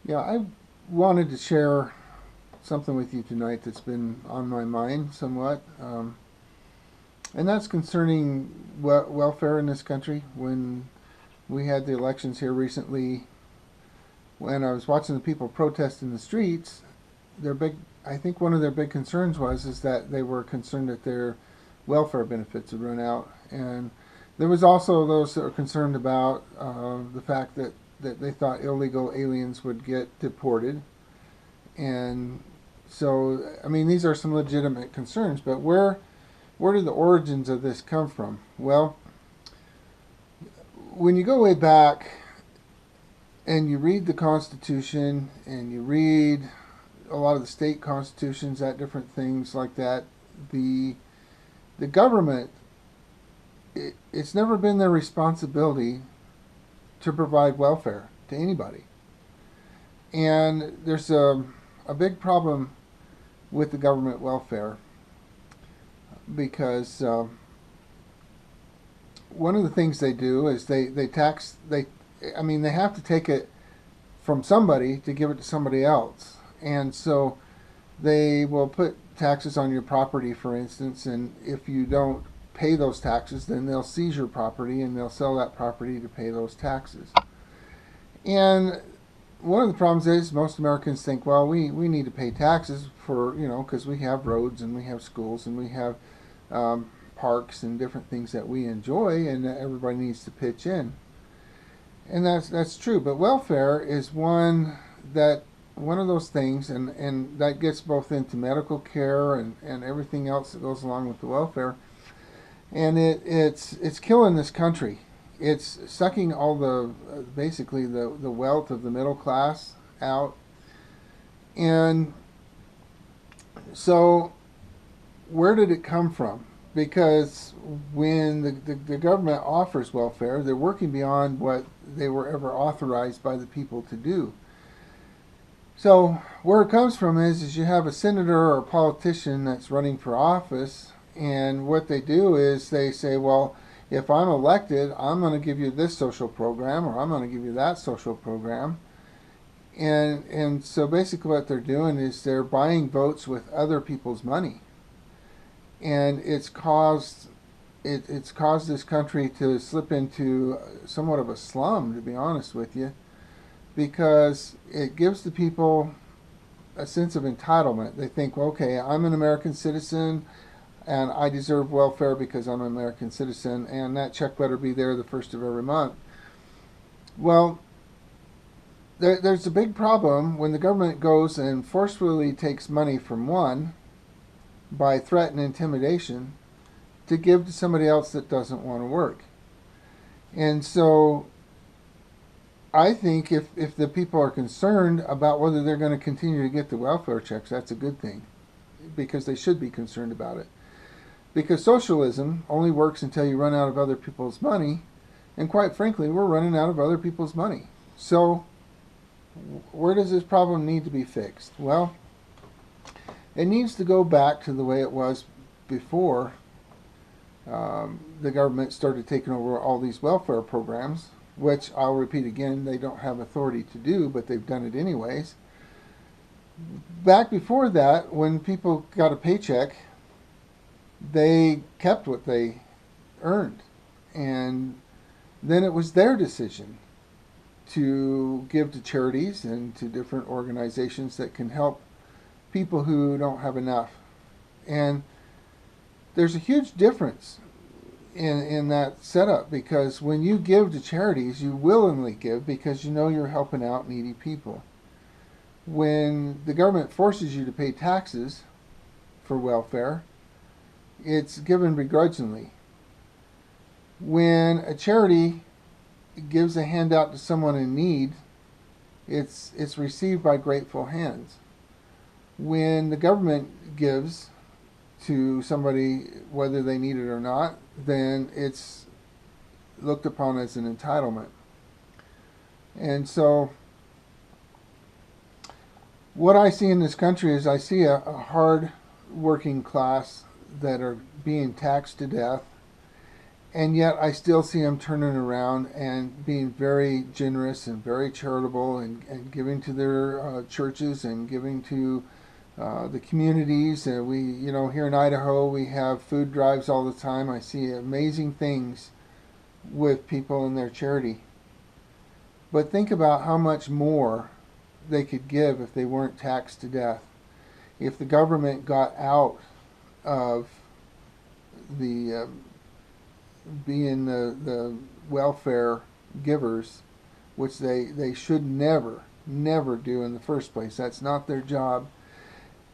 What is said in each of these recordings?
Yeah, I wanted to share something with you tonight that's been on my mind somewhat, and that's concerning welfare in this country. When we had the elections here recently, when I was watching the people protest in the streets, their big, I think one of their big concerns was is that they were concerned that their welfare benefits would run out, and there was also those that were concerned about the fact that they thought illegal aliens would get deported. And so, I mean, these are some legitimate concerns, but where do the origins of this come from? Well, when you go way back and you read the Constitution and you read a lot of the state constitutions, that different things like that, the the government, it's never been their responsibility to provide welfare to anybody. And there's a big problem with the government welfare because one of the things they do is they tax they I mean they have to take it from somebody to give it to somebody else, and so they will put taxes on your property, for instance, and if you don't pay those taxes, then they'll seize your property and they'll sell that property to pay those taxes. And one of the problems is most Americans think, well, we need to pay taxes for, because we have roads and we have schools and we have parks and different things that we enjoy, and that everybody needs to pitch in. And that's true. But welfare is one of those things, and that gets both into medical care and everything else that goes along with the welfare. And it's killing this country. It's sucking all the basically the wealth of the middle class out. And so where did it come from? Because when the government offers welfare, they're working beyond what they were ever authorized by the people to do. So where it comes from is you have a senator or a politician that's running for office, and what they do is they say, well, if I'm elected, I'm going to give you this social program, or I'm going to give you that social program. And so basically what they're doing is they're buying votes with other people's money. And it's caused this country to slip into somewhat of a slum, to be honest with you, because it gives the people a sense of entitlement. They think, well, okay, I'm an American citizen and I deserve welfare because I'm an American citizen, and that check better be there the first of every month. Well, there's a big problem when the government goes and forcefully takes money from one by threat and intimidation to give to somebody else that doesn't want to work. And so I think if the people are concerned about whether they're going to continue to get the welfare checks, that's a good thing, because they should be concerned about it. Because socialism only works until you run out of other people's money, and quite frankly, we're running out of other people's money. So where does this problem need to be fixed? Well, it needs to go back to the way it was before the government started taking over all these welfare programs, which I'll repeat again, they don't have authority to do, but they've done it anyways. Back before that, when people got a paycheck, they kept what they earned. And then it was their decision to give to charities and to different organizations that can help people who don't have enough. And there's a huge difference in that setup, because when you give to charities, you willingly give because you know you're helping out needy people. When the government forces you to pay taxes for welfare, it's given begrudgingly. When a charity gives a handout to someone in need, it's received by grateful hands. When the government gives to somebody, whether they need it or not, then it's looked upon as an entitlement. And so what I see in this country is I see a hard working class that are being taxed to death, And yet I still see them turning around and being very generous and very charitable, and giving to their churches and giving to the communities. We, here in Idaho, we have food drives all the time. I see amazing things with people in their charity. But think about how much more they could give if they weren't taxed to death. If the government got out of the being the welfare givers, which they should never do in the first place. That's not their job.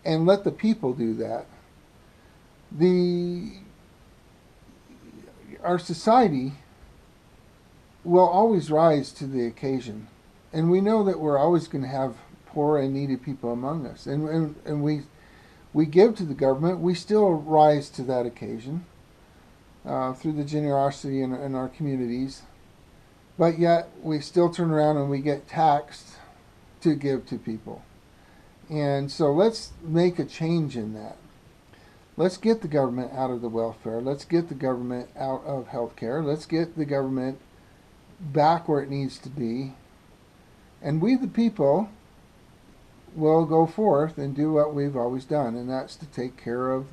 And let the people do that. Our society will always rise to the occasion. And we know that we're always going to have poor and needy people among us. And we give to the government. We still rise to that occasion through the generosity in our communities. But yet we still turn around and we get taxed to give to people. And so let's make a change in that. Let's get the government out of the welfare. Let's get the government out of healthcare. Let's get the government back where it needs to be. And we, the people, will go forth and do what we've always done, and that's to take care of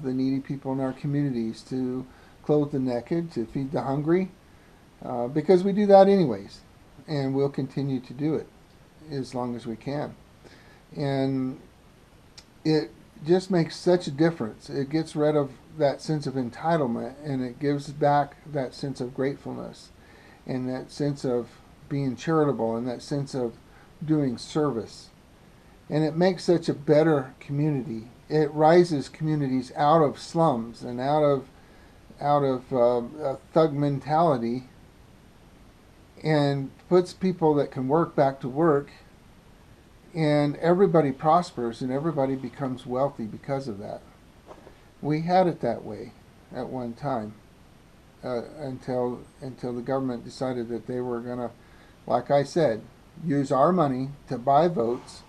the needy people in our communities, to clothe the naked, to feed the hungry, because we do that anyways, and we'll continue to do it as long as we can. And it just makes such a difference. It gets rid of that sense of entitlement, and it gives back that sense of gratefulness, and that sense of being charitable, and that sense of doing service. And it makes such a better community. It rises communities out of slums and out of a thug mentality, and puts people that can work back to work, and everybody prospers and everybody becomes wealthy because of that. We had it that way at one time, until the government decided that they were going to, like I said, use our money to buy votes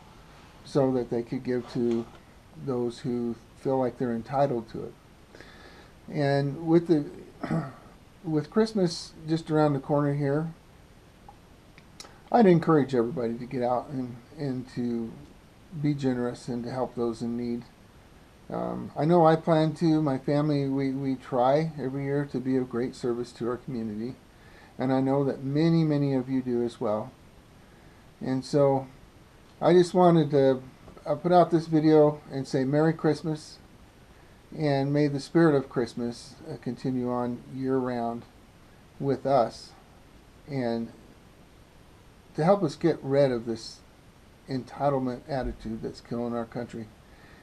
so that they could give to those who feel like they're entitled to it. And with Christmas just around the corner here, I'd encourage everybody to get out and to be generous and to help those in need. I know I plan to. My family, we try every year to be of great service to our community. And I know that many of you do as well. And so I just wanted to put out this video and say Merry Christmas, and may the spirit of Christmas continue on year-round with us, and to help us get rid of this entitlement attitude that's killing our country,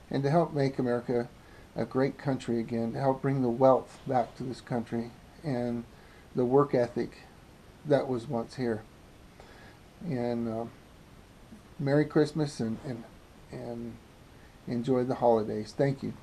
and to help make America a great country again, to help bring the wealth back to this country and the work ethic that was once here. And Merry Christmas, and enjoy the holidays. Thank you.